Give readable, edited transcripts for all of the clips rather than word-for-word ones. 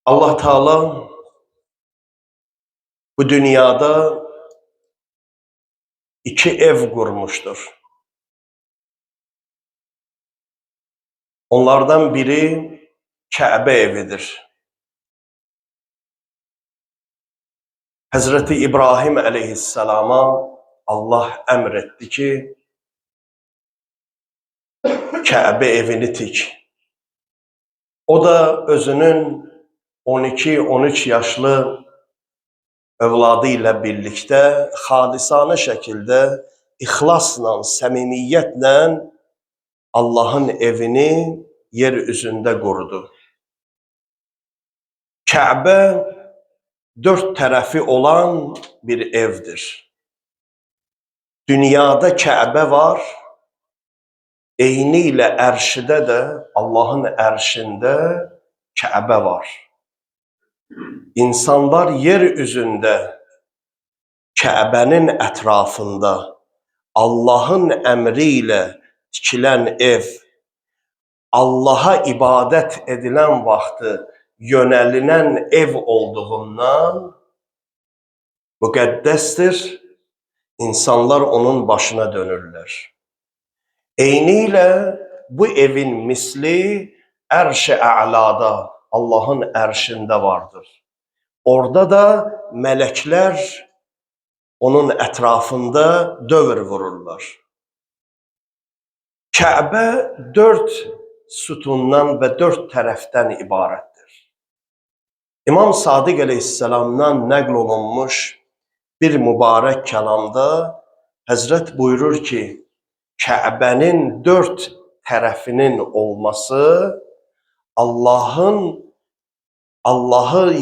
Allah Teala bu dünyada iki ev kurmuştur. Onlardan biri Kabe evidir. Hazreti İbrahim aleyhisselama Allah emretti ki Kabe evini tik. O da özünün 12-13 yaşlı evladıyla birlikte halisane şekilde, ihlasla, samimiyetle Allah'ın evini yeryüzünde kurdu. Kabe dört tarafı olan bir evdir. Dünyada Kabe var, eyniyle erşide de, Allah'ın erşinde Kabe var. İnsanlar yeryüzünde Kabe'nin etrafında Allah'ın emriyle tikilen ev, Allah'a ibadet edilen vaxtı yönelinen ev olduğundan müqəddəsdir. İnsanlar onun başına dönürler. Eyniyle bu evin misli Ərş-i A'lada, Allah'ın erşinde vardır. Orada da melekler onun etrafında dövr vururlar. Kabe dört sütundan ve dört taraftan ibarettir. İmam Sadiq aleyhisselamdan nəql olunmuş bir mübarek kelamda Hazret buyurur ki, Kabe'nin dört tarafının olması Allah'ı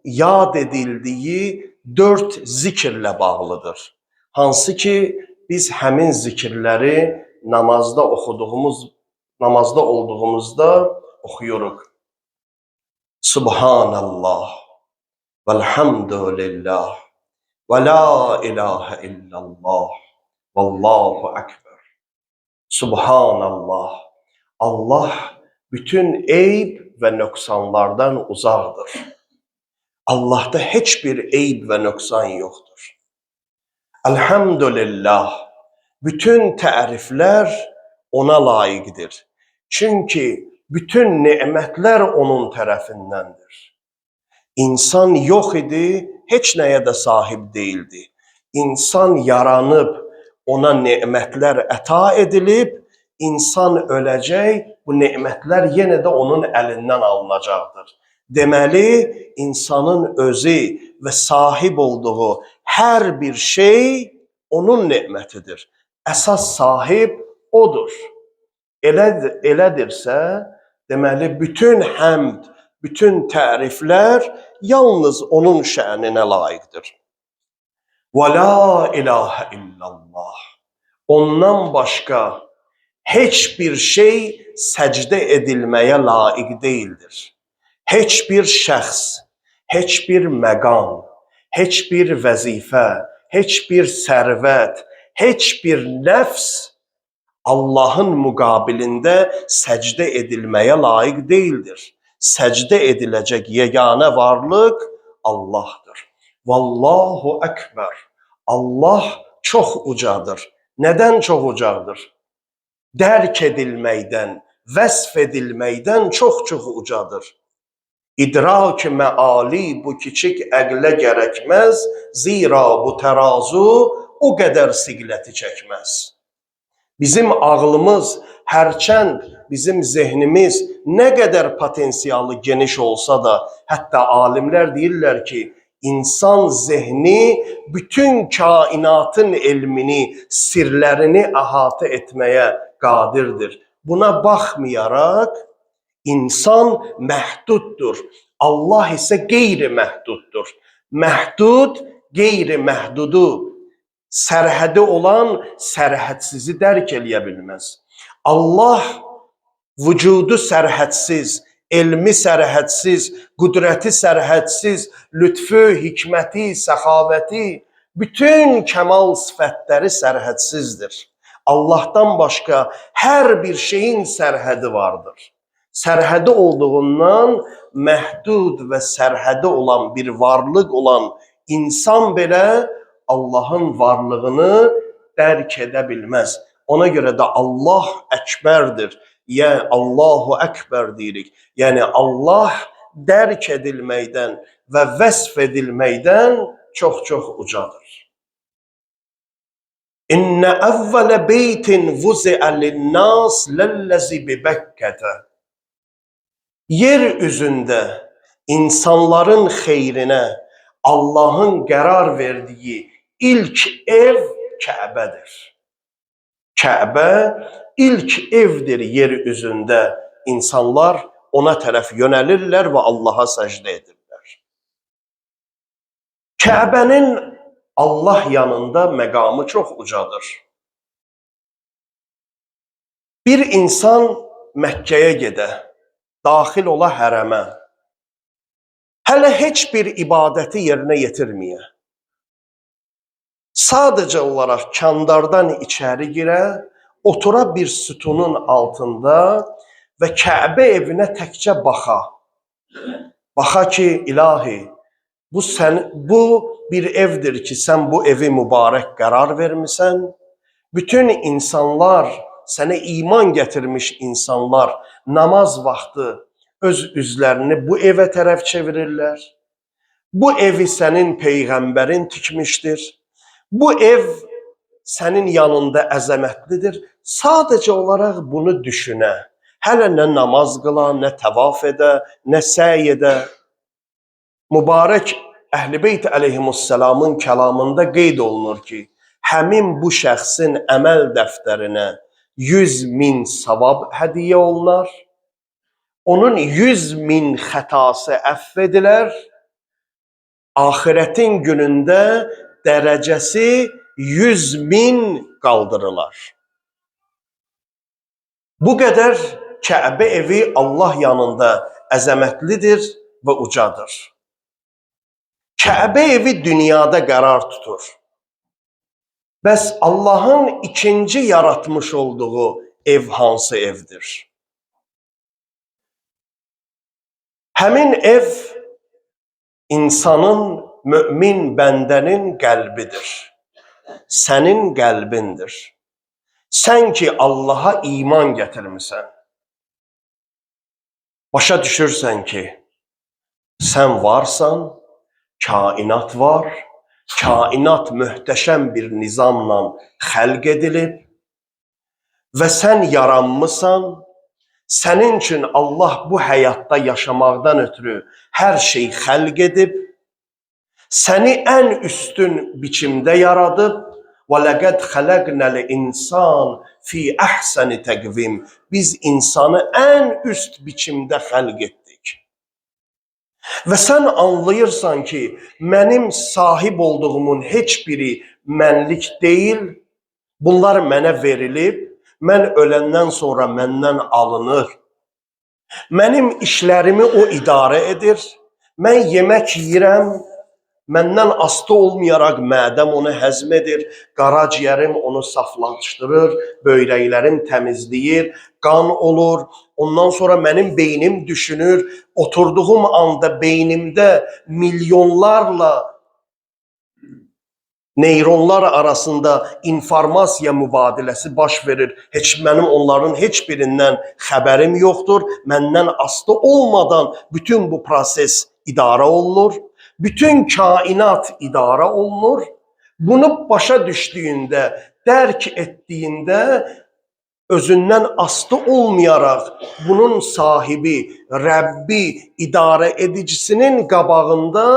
yad edildiği dört zikirle bağlıdır. Hansı ki biz həmin zikirləri namazda olduğumuzda oxuyuruq. Subhanallah, velhamdülillah, ve la ilahe illallah, vallahu ekber. Subhanallah, Allah bütün eyb ve nöksanlardan uzaqdır. Allah'ta hiçbir eyb ve nöksan yoktur. Elhamdülillah, bütün tarifler ona layıqdır. Çünkü bütün nimetler onun tarafındandır. İnsan yok idi, heç nəyə də sahib değildi. İnsan yaranıp ona nimetler əta edilib, insan öləcək, bu nimetler yenə də onun əlindən alınacaqdır. Deməli, insanın özü ve sahib olduğu her bir şey onun nimetidir. Əsas sahib odur. Elədirsə, deməli bütün həmd, bütün təriflər yalnız onun şəninə layiqdir. Və la ilahe illallah. Ondan başqa heç bir şey səcdə edilməyə layiq deyildir. Heç bir şəxs, heç bir məqam, heç bir vəzifə, heç bir sərvət, heç bir nəfs Allah'ın müqabilində səcdə edilməyə layiq deyildir. Səcdə ediləcək yegane varlıq Allah'dır. Vallahu ekber. Allah çox ucadır. Neden çok ucadır? Dərk edilməkdən, vəsf edilməkdən çox ucadır. İdrak-ı meali bu kiçik əqlə gərəkməz, zira bu terazu o qədər siqləti çəkməz. Bizim ağlımız, hərçənd bizim zehnimiz nə qədər potensiyalı geniş olsa da, hətta alimlər deyirlər ki, insan zehni bütün kainatın elmini, sirlərini əhatə etməyə qadirdir. Buna baxmayaraq, insan məhduddur. Allah ise qeyri-məhduddur. Məhdud, qeyri-məhdudu, sərhədi olan sərhədsizi dərk eləyə bilməz. Allah vücudu sərhədsiz, elmi sərhədsiz, qüdrəti sərhədsiz, lütfü, hikməti, səxavəti, bütün kəmal sifətləri sərhədsizdir. Allah'tan başqa hər bir şeyin sərhədi vardır. sərhədi olduğundan məhdud və sərhədi olan bir varlıq olan insan belə Allahın varlığını dərk edə bilməz. Ona görə də Allah əkbərdir. Yəni Allahu əkbər deyirik. Yəni Allah dərk edilməkdən və vəsf edilməkdən çox-çox ucadır. İnnə əvvələ beytin vuziə linnās ləlləzi bibəkkətə. Yer üzündə insanların xeyrinə Allahın qərar verdiyi ilk ev Kəbədir. Kəbə ilk evdir yer üzündə. İnsanlar ona tərəf yönəlirlər və Allaha səcdə edirlər. Kəbənin Allah yanında məqamı çox ucadır. Bir insan Məkkəyə gedə, daxil ola hərəmə, hələ heç bir ibadəti yerinə yetirməyə, sadəcə olaraq kandardan içəri girə, otura bir sütunun altında və Kəbə evinə təkcə baxa. Baxa ki, ilahi, bu bir evdir ki, sən bu evi mübarək qərar vermisən. Bütün insanlar, sənə iman gətirmiş insanlar namaz vaxtı öz üzlərini bu evə tərəf çevirirlər. Bu evi sənin peyğəmbərin tikmişdir. Bu ev sənin yanında əzəmətlidir. Sadəcə olaraq bunu düşünə. Hələ nə namaz qıla, nə təvaf edə, nə səy edə. Mübarək Əhl-i Beyt əleyhimussalamın kəlamında qeyd olunur ki, həmin bu şəxsin əməl dəftərinə 100.000 savab hədiyyə olunar. Onun 100.000 xətası əff edilər. Axirətin günündə dərəcəsi 100.000 qaldırılar. Bu qədər Kəbə evi Allah yanında əzəmətlidir və ucadır. Kəbə evi dünyada qərar tutur. Bəs Allahın ikinci yaratmış olduğu ev hansı evdir? Həmin ev insanın, mömin bəndənin qəlbidir. Sənin qəlbindir. Sən ki Allaha iman gətirmisən. Başa düşürsən ki, sən varsan, kainat var, kainat möhtəşəm bir nizamla xəlq edilib və sən yaranmısan, sənin üçün Allah bu həyatda yaşamaqdan ötürü hər şey xəlq edib, səni ən üstün biçimdə yaradıb, وَلَقَدْ خَلَقْنَا الْإِنسَانَ فِي أَحْسَنِ تَقْوِيمٍ. Biz insanı ən üst biçimdə xəlq etdik. Və sən anlayırsan ki, mənim sahib olduğumun heç biri mənlik deyil, bunlar mənə verilib, mən öləndən sonra məndən alınır. Mənim işlərimi o idarə edir, mən yemək yeyirəm, məndən asılı olmayaraq mədəm onu həzm edir, qaraciyərim onu saflaşdırır, böyrəklərim təmizləyir, qan olur. Ondan sonra mənim beynim düşünür, oturduğum anda beynimdə milyonlarla neyronlar arasında informasiya mübadiləsi baş verir. Mənim onların heç birindən xəbərim yoxdur. Məndən asılı olmadan bütün bu proses idarə olunur. Bütün kainat idarə olunur. Bunu başa düşdüyündə, dərk etdiyində, özündən asılı olmayaraq bunun sahibi, Rəbbi, idarə edicisinin qabağında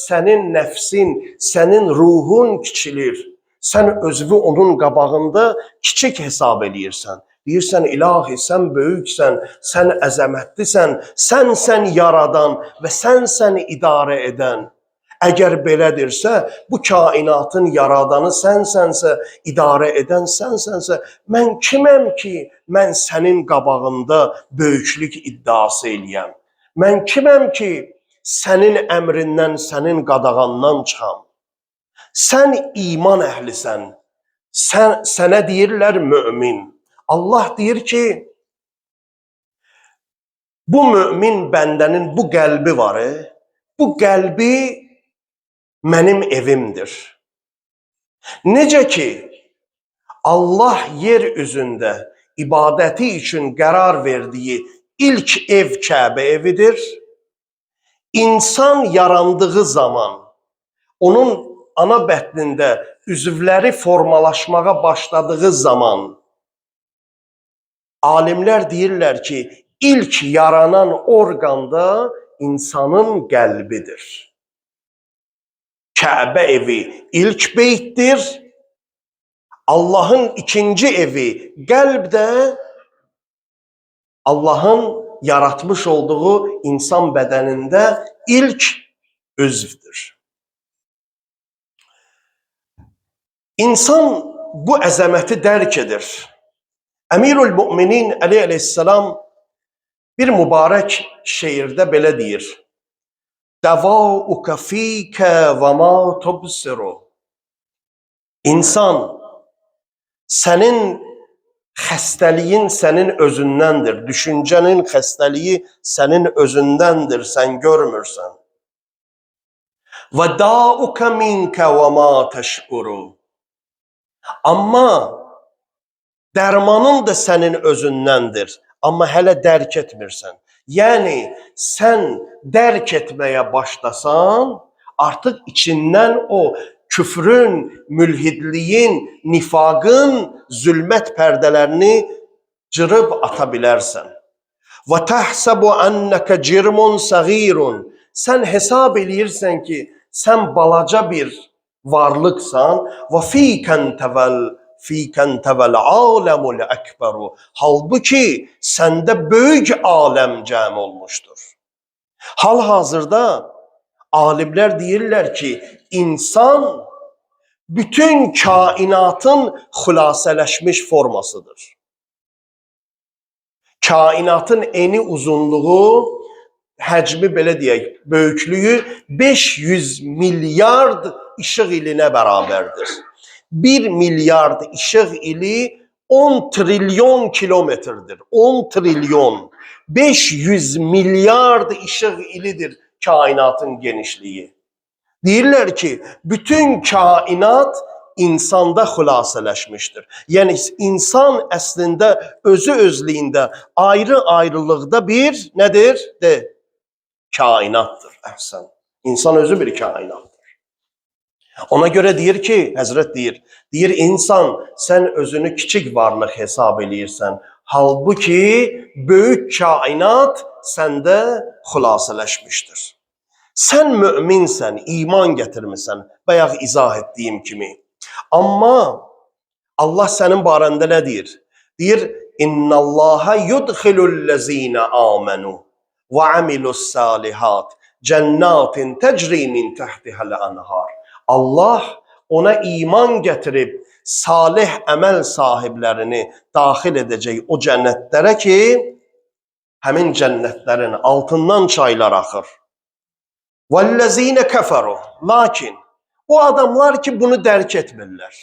sənin nəfsin, sənin ruhun kiçilir. Sən özünü onun qabağında kiçik hesab edirsən. Deyirsən, ilahi, sən böyüksən, sən əzəmətlisən, sənsən yaradan və sənsən idarə edən. Əgər belədirsə, bu kainatın yaradanı sənsənsə, idarə edən sənsənsə, mən kiməm ki, mən sənin qabağında böyüklük iddiası eləyəm? Mən kiməm ki, sənin əmrindən, sənin qadağandan çıxam? Sən iman əhlisən, sənə deyirlər mömin. Allah deyir ki, Bu mümin bəndənin bu qəlbi var, bu qəlbi mənim evimdir. Necə ki, Allah yer üzündə ibadəti üçün qərar verdiyi ilk ev Kəbə evidir. İnsan yarandığı zaman, onun ana bətnində üzvləri formalaşmağa başladığı zaman, alimlər deyirlər ki, ilk yaranan orqan da insanın qəlbidir. Kəbə evi ilk beytdir. Allahın ikinci evi qəlb də Allahın yaratmış olduğu insan bədənində ilk üzvdür. İnsan bu əzəməti dərk edir. Əmirül Müminin Əli əleyhissalam bir mübarək şeirdə belə deyir: Dəvauka fikə və ma tubsiru. İnsan, sənin xəstəliyin sənin özündəndir. Düşüncənin xəstəliyi sənin özündəndir, sən görmürsən. Və dauka minkə və ma təşkuru. Amma dərmanın da sənin özündəndir, amma hələ dərk etmirsən. Yəni, sən dərk etməyə başlasan, artıq içindən o küfrün, mülhidliyin, nifaqın, zülmət pərdələrini cırıb ata bilərsən. Və təhsəbu ənəkə cirmun səğirun. Sən hesab eləyirsən ki, sən balaca bir varlıqsan. Və fikən təvəl aləmul əkbəru. Halbuki səndə böyük aləm cəm olmuşdur. Hal-hazırda alimlər deyirlər ki, insan bütün kainatın xülasələşmiş formasıdır. Kainatın eni uzunluğu, həcmi belə deyək, böyüklüyü 500 milyard işıq ilinə bərabərdir. 1 milyard işıq ili 10 trilyon kilometrdir. 10 trilyon. 500 milyard işıq ilidir kainatın genişliği. Deyirlər ki, bütün kainat insanda xülasələşmişdir. Yəni, insan əslində özü özlüyündə ayrı-ayrılıqda bir, nədir? Kainatdır. Əhsən. İnsan özü bir kainatdır. Ona görə deyir ki, Həzrət deyir, insan, sən özünü kiçik varlıq hesab eləyirsən. Halbuki, böyük kainat səndə xülasələşmişdir. Sən müminsən, iman gətirmirsən, bayaq izah etdiyim kimi. Amma Allah sənin barəndə nə deyir? Deyir, İnnallaha yudxilullezine amenu və amilussalihat cennatin tecri min tahtihal anhar. Allah ona iman gətirib salih əməl sahiblərini daxil edəcək o cənnətlərə ki, həmin cənnətlərin altından çaylar axır. وَالَّذ۪ينَ كَفَرُوا. Lakin o adamlar ki bunu dərk etmirlər.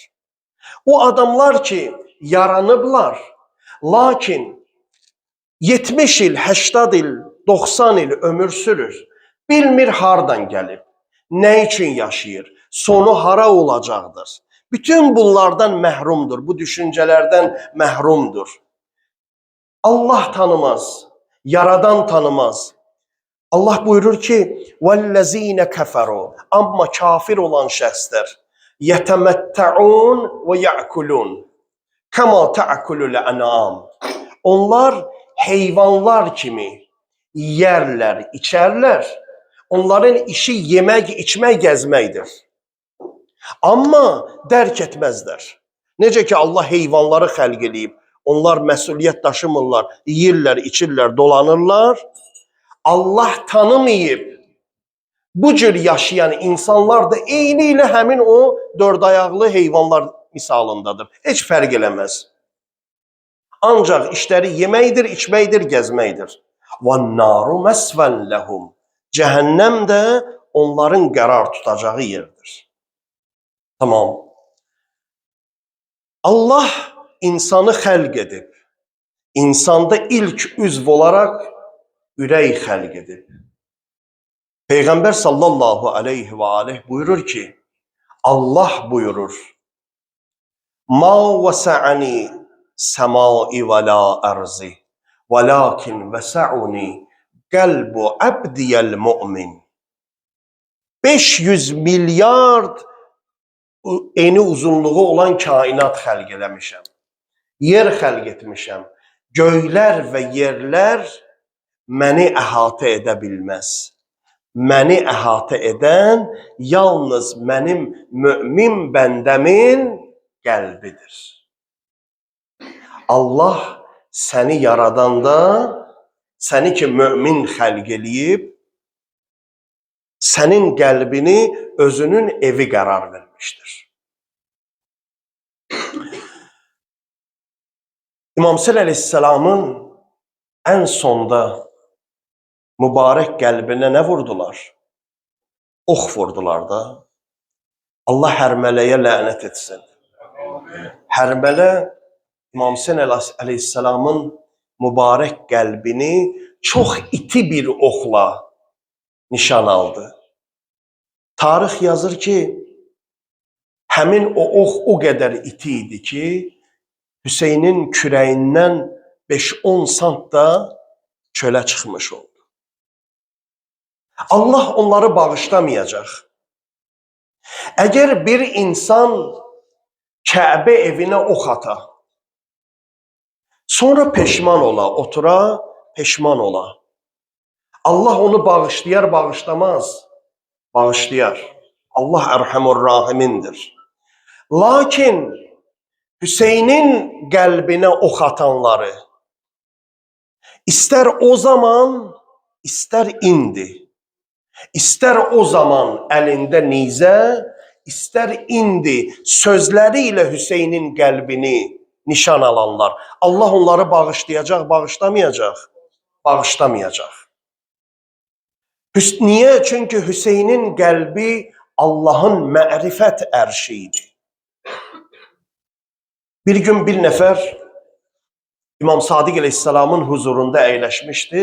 O adamlar ki yaranıblar. Lakin 70 il, 80 il, 90 il ömür sürür. Bilmir hardan gəlib. Nə üçün yaşayır? Sonu hara olacaqdır? Bütün bunlardan məhrumdur. Bu düşüncələrdən məhrumdur. Allah tanımaz. Yaradan tanımaz. Allah buyurur ki, وَالَّذ۪ينَ كَفَرُوا. Amma kafir olan şəxslər يَتَمَتَّعُونَ وَيَأْكُلُونَ كَمَا تَأْكُلُ الْأَنْعَامِ. Onlar heyvanlar kimi yerlər, içərlər. Onların işi yemək, içmək, gəzməkdir. Amma dərk etməzlər. Necə ki Allah heyvanları xəlq eləyib, onlar məsuliyyət daşımırlar, yeyirlər, içirlər, dolanırlar. Allah tanımayıb. Bu cür yaşayan insanlar da eyni ilə həmin o dörd ayaqlı heyvanlar misalındadır. Heç fərq eləməz. Ancaq işləri yeməkdir, içməkdir, gəzməkdir. وَالنَّارُ مَسْوًا لَهُمْ. Cəhənnəm də onların qərar tutacağı yerdir. Tamam. Allah insanı xəlq edib. İnsanda ilk üzv olaraq ürək xəlq edib. Peyğəmbər sallallahu aleyhi və aleyh buyurur ki, Allah buyurur, Ma vəsa'ani səmai və la ərzi, vəlakin vəsa'uni qəlbu əbdiyəl mümin. 500 milyard eni uzunluğu olan kainat xəlq eləmişəm. Yer xəlq etmişəm. Göylər və yerlər məni əhatə edə bilməz. Məni əhatə edən yalnız mənim mömin bəndəmin qəlbidir. Allah səni yaradanda, səni ki mömin xəlq eləyib, sənin qəlbini özünün evi qərar vermişdir. İmam Hüseyn əleyhisselamın ən sonda mübarək qəlbinə nə vurdular? Ox vurdular da. Allah hərmələyə lənət etsin. Hərmələ İmam Hüseyn əleyhisselamın mübarək qəlbini çox iti bir oxla nişan aldı. Tarix yazır ki, həmin o ox o qədər iti idi ki, Hüseynin kürəyindən 5-10 sant da çölə çıxmış oldu. Allah onları bağışlamayacaq. Əgər bir insan Kəbə evinə ox ata, sonra peşman ola, otura, peşman ola. Allah onu bağışlayar, bağışlamaz. Bağışlayar. Allah Ərhamur Rahimindir. Lakin Hüseynin qəlbinə ox atanları istər o zaman, istər indi, istər o zaman əlində nizə, istər indi sözləri ilə Hüseynin qəlbini nişan alanlar, Allah onları bağışlayacaq, bağışlamayacaq? Bağışlamayacaq. Niyə? Çünki Hüseynin qəlbi Allahın mərifət ərşi idi. Bir gün bir nəfər İmam Sadiq əleyhisselamın huzurunda əyləşmişdi.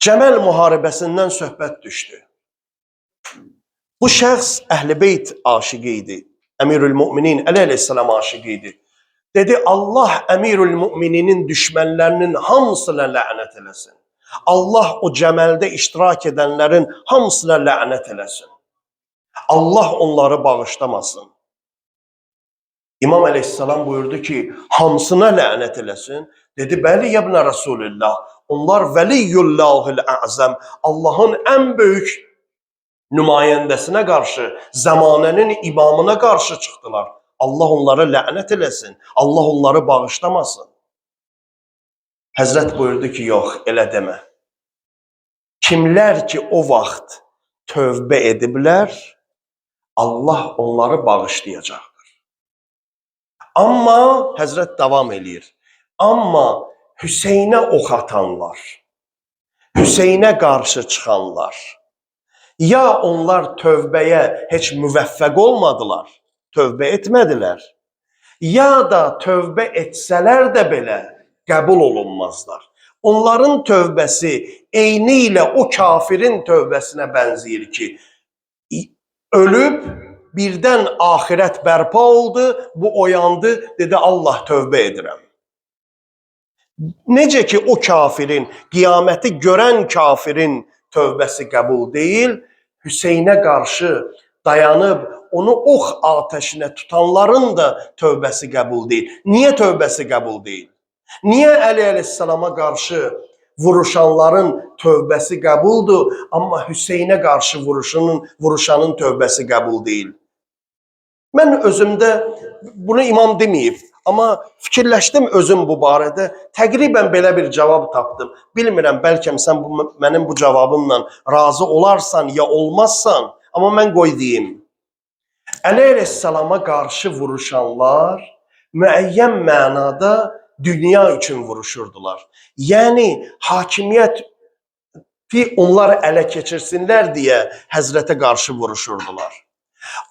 Cəməl müharibəsindən söhbət düşdü. Bu şəxs Əhl-i Beyt aşiqi idi. Əmirül-Müminin Əli əleyhisselam aşiqi idi. Dedi, Allah Əmirül-Mümininin düşmənlərinin hamısına lənət eləsin. Allah o cəməldə iştirak edənlərin hamısına lənət eləsin. Allah onları bağışlamasın. İmam əleyhisselam buyurdu ki, hamısına lənət eləsin. Dedi, bəli, yəbnə Rasulullah, onlar vəliyyullahil əzəm, Allahın ən böyük nümayəndəsinə qarşı, zamanənin imamına qarşı çıxdılar. Allah onları lənət eləsin, Allah onları bağışlamasın. Həzrət buyurdu ki, yox, elə demə. Kimlər ki o vaxt tövbə ediblər, Allah onları bağışlayacaq. Amma, Həzrət davam eləyir, amma Hüseynə ox atanlar, Hüseynə qarşı çıxanlar, ya onlar tövbəyə heç müvəffəq olmadılar, tövbə etmədilər, ya da tövbə etsələr də belə qəbul olunmazlar. Onların tövbəsi eyni ilə o kafirin tövbəsinə bənzəyir ki, ölüb, birdən axirət bərpa oldu, bu oyandı, dedi Allah tövbə edirəm. Necə ki o kafirin, qiyaməti görən kafirin tövbəsi qəbul deyil, Hüseynə qarşı dayanıb onu ox atəşinə tutanların da tövbəsi qəbul deyil. Niyə tövbəsi qəbul deyil? Niyə Əli əleyhisselama qarşı vuruşanların tövbəsi qəbuldur, amma Hüseynə qarşı vuruşanın tövbəsi qəbul deyil? Mən özümdə, bunu imam deməyib, amma fikirləşdim özüm bu barədə, təqribən belə bir cavab tapdım. Bilmirəm, bəlkə sən mənim bu cavabımla razı olarsan ya olmazsan, amma mən qoy deyim. Əli əleyhisselama qarşı vuruşanlar müəyyən mənada dünya üçün vuruşurdular. Yəni, hakimiyyəti onlar ələ keçirsinlər deyə Həzrətə qarşı vuruşurdular.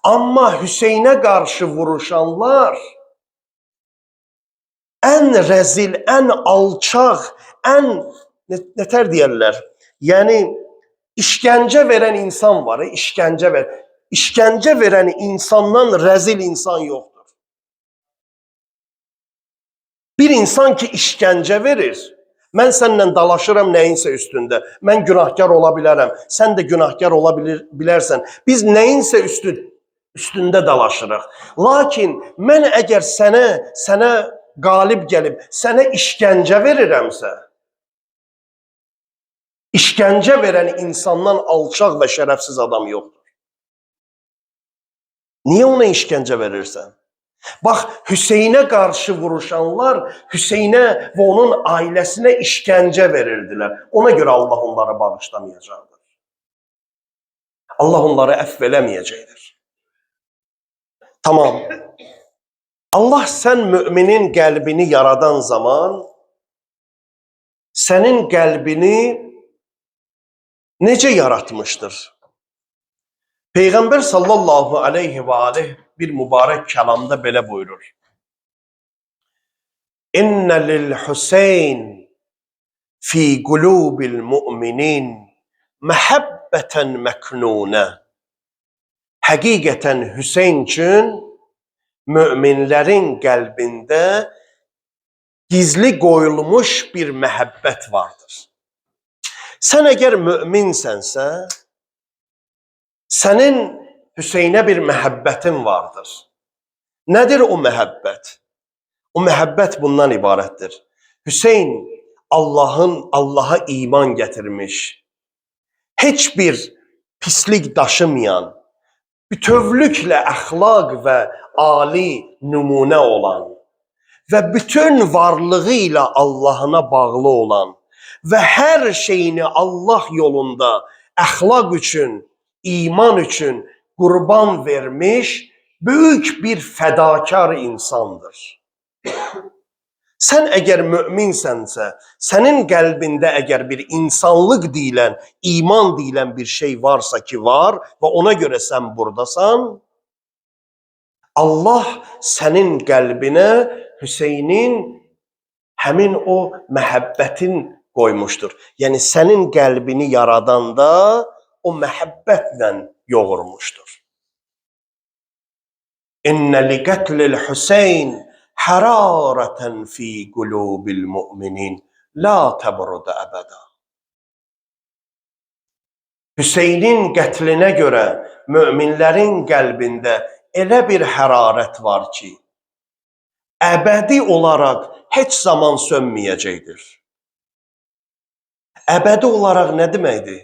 Amma Hüseynə qarşı vuruşanlar ən rəzil, ən alçaq, ən nətər deyərlər? Yəni işgəncə verən insan var, işgəncə verən insandan rəzil insan yoxdur. Bir insan ki işgəncə verir, mən səninlə dalaşıram nəyinsə üstündə. Mən günahkar ola bilərəm, sən də günahkar ola bilərsən. Biz nəyinsə üstündə dalaşırıq. Lakin mən əgər sənə qalib gəlib, sənə işgəncə verirəmsə, işgəncə verən insandan alçaq və şərəfsiz adam yoxdur. Niyə ona işgəncə verirsən? Bax, Hüseynə qarşı vuruşanlar Hüseynə və onun ailəsinə işgəncə verirdilər. Ona görə Allah onları bağışlamayacaqdır. Allah onları əfv eləməyəcəkdir. Tamam. Allah sən müminin qəlbini yaradan zaman sənin qəlbini necə yaratmışdır? Peyğəmbər sallallahu aleyhi və aleyh bir mübarək kəlamda belə buyurur. İnnə lil-Hüseyn fi qulubil müminin məhəbbətən məknunə. Həqiqətən Hüseyn üçün müminlərin qəlbində gizli qoyulmuş bir məhəbbət vardır. Sən əgər müminsənsə, sənin Hüseynə bir məhəbbətin vardır. Nədir o məhəbbət? O məhəbbət bundan ibarətdir. Hüseyn Allaha iman gətirmiş, heç bir pislik daşımayan, bütövlüklə əxlaq və ali nümunə olan və bütün varlığı ilə Allahına bağlı olan və hər şeyini Allah yolunda əxlaq üçün, iman üçün qurban vermiş böyük bir fədakar insandır. Sən əgər müminsənsə, sənin qəlbində əgər bir insanlıq deyilən, iman deyilən bir şey varsa ki var və ona görə sən buradasan, Allah sənin qəlbinə Hüseynin həmin o məhəbbətin qoymuşdur. Yəni sənin qəlbini yaradanda o məhəbbətlə yoğurmuşdur. İnnə liqətlil Hüseyn hərarətən fi qulubil müminin la təbrudə əbədə. Hüseynin qətlinə görə möminlərin qəlbində elə bir hərarət var ki, əbədi olaraq heç zaman sönməyəcəkdir. Əbədi olaraq nə deməkdir?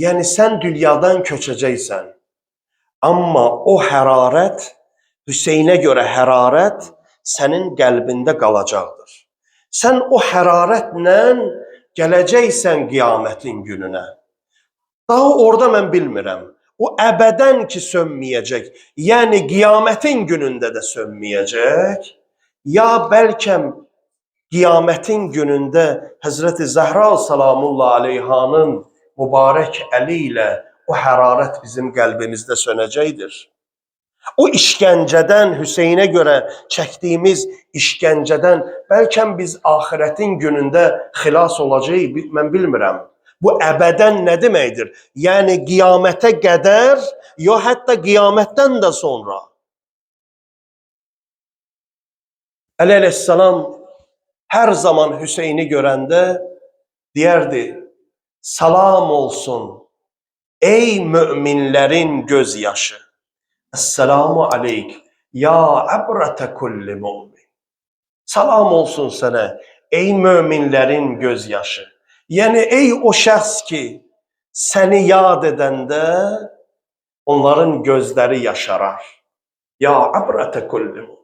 Yəni sən dünyadan köçəcəksən, amma o hərarət, Hüseynə görə hərarət sənin qəlbində qalacaqdır. Sən o hərarətlə gələcəksən qiyamətin gününə. Daha orada mən bilmirəm. O əbədən ki sönməyəcək, yəni qiyamətin günündə də sönməyəcək, ya bəlkə qiyamətin günündə Həzrəti Zəhra salamullah aleyhanın mübarək əli ilə o hərarət bizim qəlbimizdə sönəcəkdir. O işgəncədən, Hüseynə görə çəkdiyimiz işgəncədən bəlkə biz axirətin günündə xilas olacağıq, mən bilmirəm. Bu əbədən nə deməkdir? Yəni qiyamətə qədər, ya hətta qiyamətdən də sonra. Əli əleyhissalam hər zaman Hüseyni görəndə deyərdi, salam olsun ey möminlərin göz yaşı. Esselamu aleyk ya əbrətə kulli mümin. Salam olsun sənə ey möminlərin göz yaşı. Yəni ey o şəxs ki səni yad edəndə onların gözləri yaşarar. Ya əbrətə kulli mümin.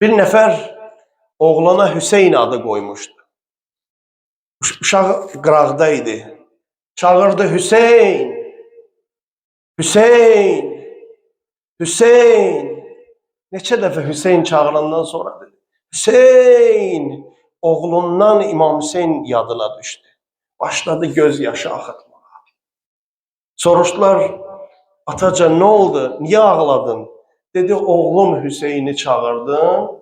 Bir nəfər oğlana Hüseyn adı qoymuşdu. Uşaq qıraqdaydı. Çağırdı Hüseyn. Hüseyn. Hüseyn. Neçə dəfə Hüseyn çağırandan sonra dedi. Hüseyn. Oğlundan İmam Hüseyn yadına düşdü. Başladı göz yaşı axıtmağa. Soruşdular, atacan nə oldu? Niyə ağladın? Dedi, oğlum Hüseyni çağırdım,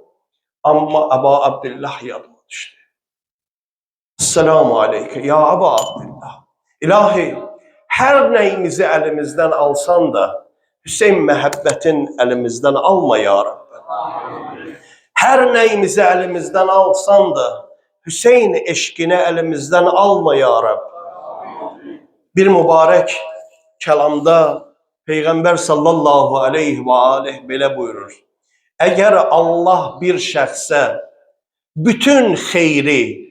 amma Əba Abdillah yadıma düşdü. Selamun aleyküm. Ya Aba Abdillah. İlahi, hər nəyimizi əlimizdən alsan da, Hüseyn məhəbbətin əlimizdən alma ya Rabbi. Hər nəyimizi əlimizdən alsan da, Hüseyn eşqini əlimizdən alma ya Rabbi. Bir mübarək kəlamda Peyğəmbər sallallahu aleyhi və aleyh belə buyurur. Əgər Allah bir şəxsə bütün xeyri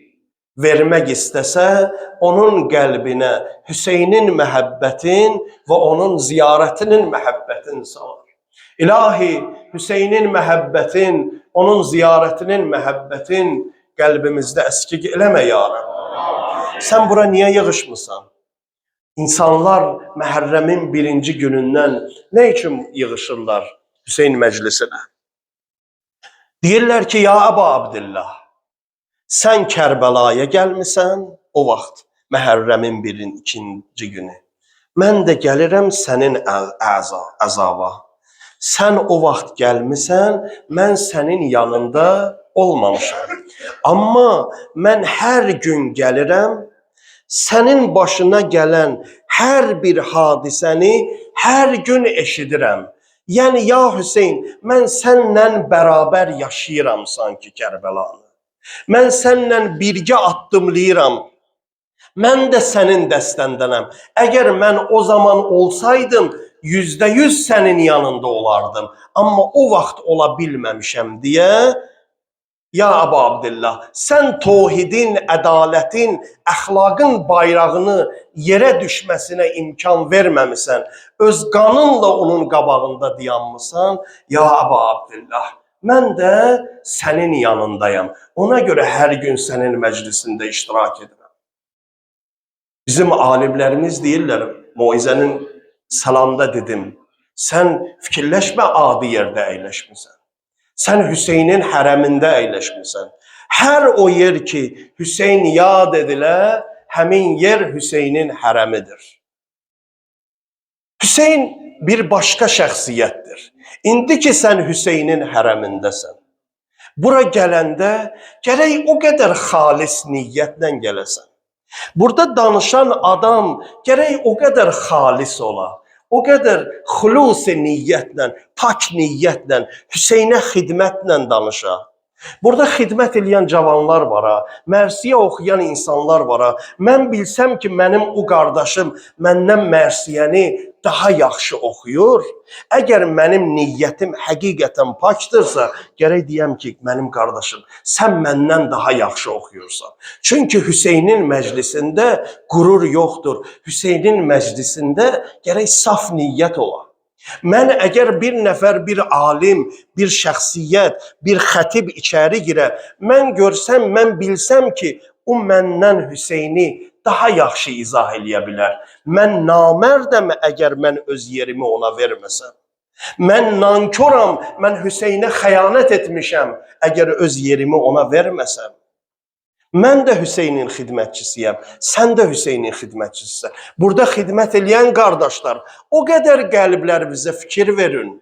vermək istəsə, onun qəlbinə Hüseynin məhəbbətin və onun ziyarətinin məhəbbətini salar. İlahi, Hüseynin məhəbbətin, onun ziyarətinin məhəbbətin qəlbimizdə əskik eləmə ya Rabbi. Sən bura niyə yığışmısan? İnsanlar Məhərrəmin birinci günündən nə üçün yığışırlar Hüseyn məclisinə? Deyirlər ki, ya Aba Abdillah, sən Kərbəlaya gəlmisən o vaxt Məhərrəmin ikinci günü. Mən də gəlirəm sənin əzava. Sən o vaxt gəlmisən, mən sənin yanında olmamışam. Amma mən hər gün gəlirəm, sənin başına gələn hər bir hadisəni hər gün eşidirəm. Yəni, ya Hüseyn, mən səninlə bərabər yaşayıram sanki Kərbəlanı. Mən səninlə birgə addımlayıram. Mən də sənin dəstəndənəm. Əgər mən o zaman olsaydım, %100 sənin yanında olardım. Amma o vaxt ola bilməmişəm deyə, ya Aba Abdillah, sən tohidin, ədalətin, əxlaqın bayrağını yerə düşməsinə imkan verməmisən, öz qanınla onun qabağında dayanmısan, ya Aba Abdillah, mən də sənin yanındayam. Ona görə hər gün sənin məclisində iştirak edirəm. Bizim alimlərimiz deyirlər, Moizənin salamda dedim, sən fikirləşmə adi yerdə əyləşmirsən. Sən Hüseynin hərəmində əyləşmirsən. Hər o yer ki, Hüseyn yad edilə, həmin yer Hüseynin hərəmidir. Hüseyn bir başqa şəxsiyyətdir. İndi ki, sən Hüseynin hərəmindəsən. Bura gələndə gərək o qədər xalis niyyətlə gələsən. Burada danışan adam gərək o qədər xalis ola. O qədər xulus niyyətlə, pak niyyətlə, Hüseynə xidmətlə danışa. Burada xidmət edən cavanlar var ha, mərsiyə oxuyan insanlar var ha. Mən bilsəm ki, mənim o qardaşım məndən mərsiyəni daha yaxşı oxuyur. Əgər mənim niyyətim həqiqətən pakdırsa, gərək deyəm ki, mənim qardaşım, sən məndən daha yaxşı oxuyursan. Çünki Hüseynin məclisində qürur yoxdur. Hüseynin məclisində gərək saf niyyət ola. Mən əgər bir nəfər, bir alim, bir şəxsiyyət, bir xətib içəri girə, mən görsəm, mən bilsəm ki, o məndən Hüseyni daha yaxşı izah eləyə bilər. Mən namərdəm əgər mən öz yerimi ona verməsəm. Mən nankoram, mən Hüseynə xəyanət etmişəm əgər öz yerimi ona verməsəm. Mən də Hüseynin xidmətçisiyəm, sən də Hüseynin xidmətçisisən. Burada xidmət eləyən qardaşlar, o qədər qəlblərinizə fikir verin.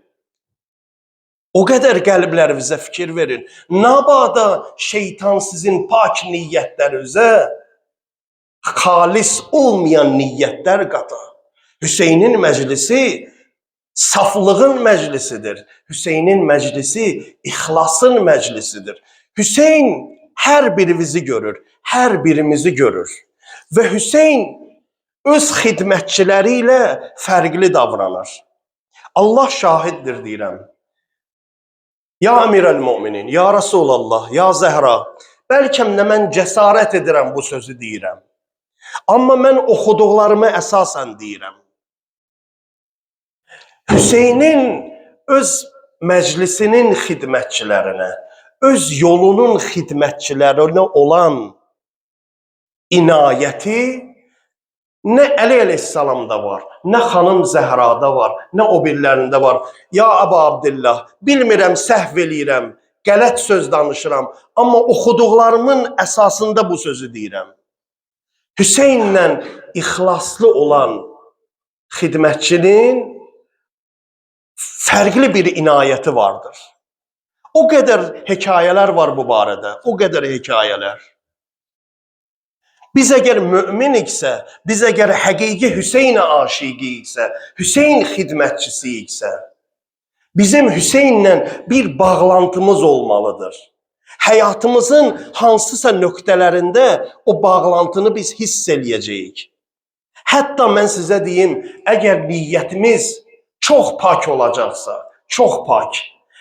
O qədər qəlblərinizə fikir verin. Nabada şeytan sizin pak niyyətlərinizə xalis olmayan niyyətlər qata. Hüseynin məclisi saflığın məclisidir. Hüseynin məclisi ixlasın məclisidir. Hüseyn hər birimizi görür, hər birimizi görür. Və Hüseyn öz xidmətçiləri ilə fərqli davranır. Allah şahiddir deyirəm. Ya Əmirəl-Müminin, ya Rasulallah, ya Zəhra, bəlkə mən cəsarət edirəm bu sözü deyirəm. Amma mən oxuduqlarımı əsasən deyirəm. Hüseynin öz məclisinin xidmətçilərinə, öz yolunun xidmətçilərinə olan inayəti nə Əli əleyhissalamda var, nə xanım Zəhrada var, nə o birlərində var. Ya Aba Abdillah, bilmirəm, səhv eləyirəm, qələt söz danışıram, amma oxuduqlarımın əsasında bu sözü deyirəm. Hüseynlə ixlaslı olan xidmətçinin fərqli bir inayəti vardır. O qədər hekayələr var bu barədə, o qədər hekayələr. Biz əgər möminiksə, biz əgər həqiqi Hüseyn aşiqiyiksə, Hüseyn xidmətçisiyiksə, bizim Hüseynlə bir bağlantımız olmalıdır. Həyatımızın hansısa nöqtələrində o bağlantını biz hiss eləyəcəyik. Hətta mən sizə deyim, əgər niyyətimiz çox pak olacaqsa, çox pak,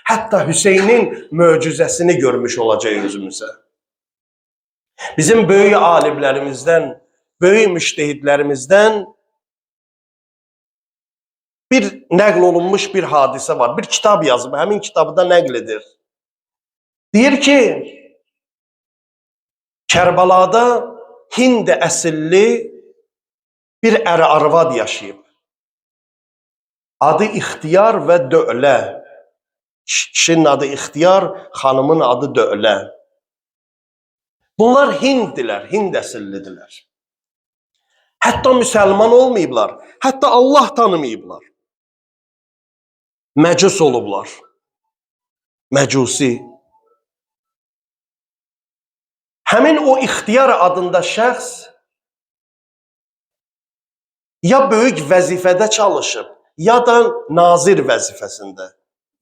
hətta Hüseynin möcüzəsini görmüş olacaq özümüzə. Bizim böyük alimlərimizdən, böyük müştehidlərimizdən bir nəql olunmuş bir hadisə var. Bir kitab yazıb, həmin kitabı da nəql edir. Deyir ki, Kərbalada Hind əsilli bir ər-arvad yaşayıb. Adı İxtiyar və Dölə. Kişinin adı İxtiyar, xanımın adı Dölə. Bunlar Hinddilər, Hind əsillidirlər. Hətta müsəlman olmayıblar, hətta Allah tanımayıblar. Məcus olublar. Məcusi. Həmin o İxtiyar adında şəxs ya böyük vəzifədə çalışıb, ya da nazir vəzifəsində.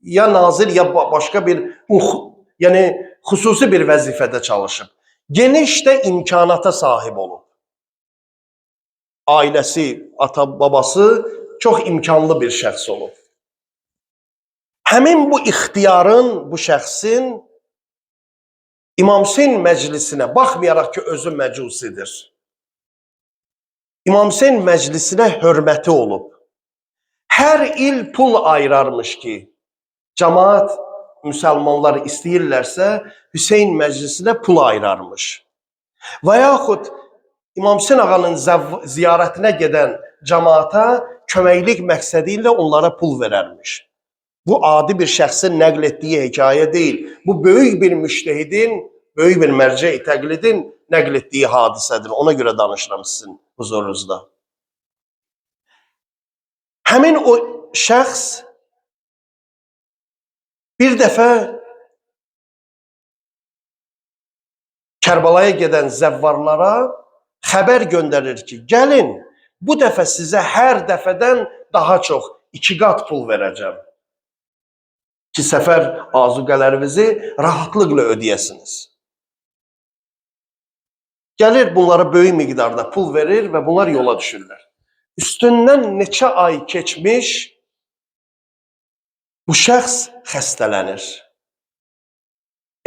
Ya nazir, ya başqa bir yəni xüsusi bir vəzifədə çalışıb. Geniş də imkanata sahib olub. Ailəsi, ata, babası çox imkanlı bir şəxs olub. Həmin bu İxtiyarın, bu şəxsin İmam Hüseyn məclisinə, baxmayaraq ki, özü məcusidir, İmam Hüseyn məclisinə hörməti olub. Hər il pul ayırarmış ki, cəmaat, müsəlmanlar istəyirlərsə, Hüseyn məclisinə pul ayırarmış. Və yaxud İmam Hüseyn ağanın ziyarətinə gedən cəmaata köməklik məqsədi ilə onlara pul verərmiş. Bu adi bir şəxsin nəql etdiyi hekayə deyil. Bu böyük bir müştehidin, böyük bir mərcə-i təqlidin nəql etdiyi hadisədir. Ona görə danışıram sizin huzurunuzda. Həmin o şəxs bir dəfə Kərbalaya gedən zəvvarlara xəbər göndərir ki, gəlin, bu dəfə sizə hər dəfədən daha çox 2 qat pul verəcəm. Ki, səfər azuqələrinizi rahatlıqla ödəyəsiniz. Gəlir, bunlara böyük miqdarda pul verir və bunlar yola düşürlər. Üstündən neçə ay keçmiş, bu şəxs xəstələnir.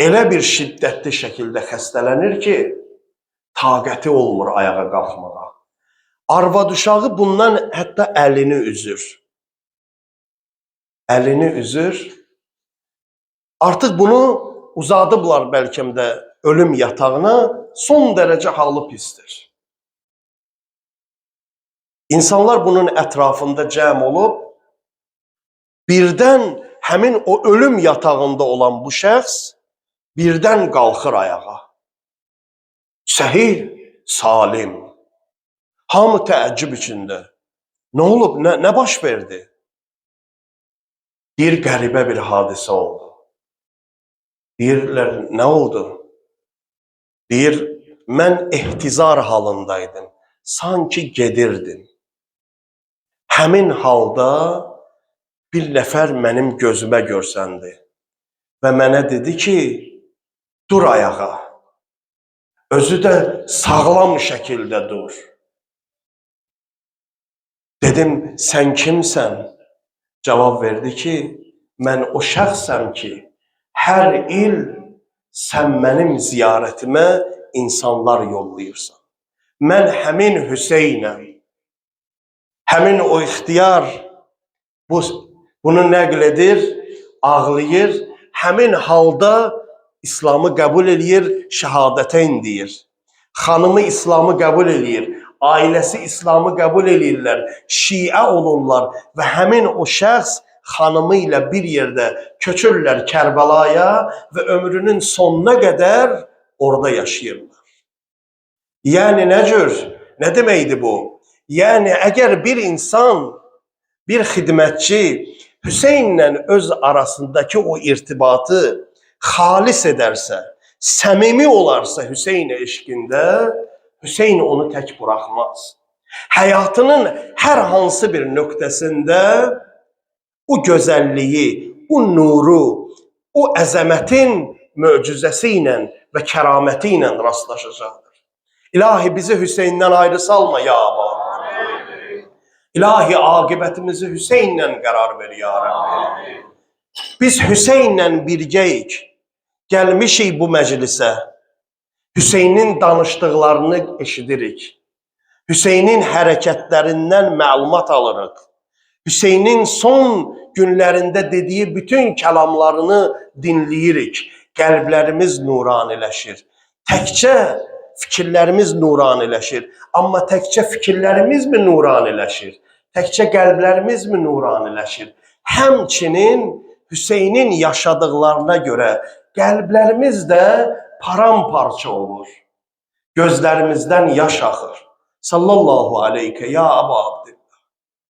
Elə bir şiddətli şəkildə xəstələnir ki, taqəti olmur ayağa qalxmağa. Arvad uşağı bundan hətta əlini üzür. Əlini üzür. Artıq bunu uzadıblar bəlkə də ölüm yatağına, son dərəcə halı pisdir. İnsanlar bunun ətrafında cəm olub, birdən həmin o ölüm yatağında olan bu şəxs birdən qalxır ayağa. Səhih, salim. Hamı təəccüb içində. Nə olub, nə baş verdi? Bir qəribə bir hadisə oldu. Deyirlər, nə oldu? Deyir, mən ehtizar halındaydım. Sanki gedirdim. Həmin halda bir nəfər mənim gözümə görsəndi. Və mənə dedi ki, dur ayağa. Özü də sağlam şəkildə dur. Dedim, sən kimsən? Cavab verdi ki, mən o şəxsəm ki, hər il sən mənim ziyarətimə insanlar yollayırsan. Mən həmin Hüseynəm. Həmin o İxtiyar bunu nəql edir, ağlayır. Həmin halda İslamı qəbul eləyir, şəhadətən deyir. Xanımı İslamı qəbul eləyir, ailəsi İslamı qəbul eləyirlər, şiə olurlar və həmin o şəxs xanımı ilə bir yerdə köçürlər Kərbalaya və ömrünün sonuna qədər orada yaşayırlar. Yəni nə cür? Nə deməkdir bu? Yəni əgər bir insan, bir xidmətçi Hüseynlə öz arasındakı o irtibatı xalis edərsə, səmimi olarsa Hüseyn eşqində, Hüseyn onu tək buraxmaz. Həyatının hər hansı bir nöqtəsində o gözəlliyi, o nuru, o əzəmətin möcüzəsi ilə və kəraməti ilə rastlaşacaqdır. İlahi bizi Hüseyndən ayrı salma ya Rabbi. İlahi aqibətimizi Hüseynlə qərar ver ya Rabbi. Biz Hüseynlə birgəyik, gəlmişik bu məclisə. Hüseynin danışdıqlarını eşidirik. Hüseynin hərəkətlərindən məlumat alırıq. Hüseynin son günlərində dediyi bütün kəlamlarını dinləyirik. Qəlblərimiz nuraniləşir. Təkcə fikirlərimiz nuraniləşir. Amma təkcə fikirlərimiz mi nuraniləşir? Təkcə qəlblərimiz mi nuraniləşir? Həmçinin Hüseynin yaşadıqlarına görə qəlblərimiz də paramparça olur. Gözlərimizdən yaş axır. Sallallahu aleyke ya Əbu Abdillah.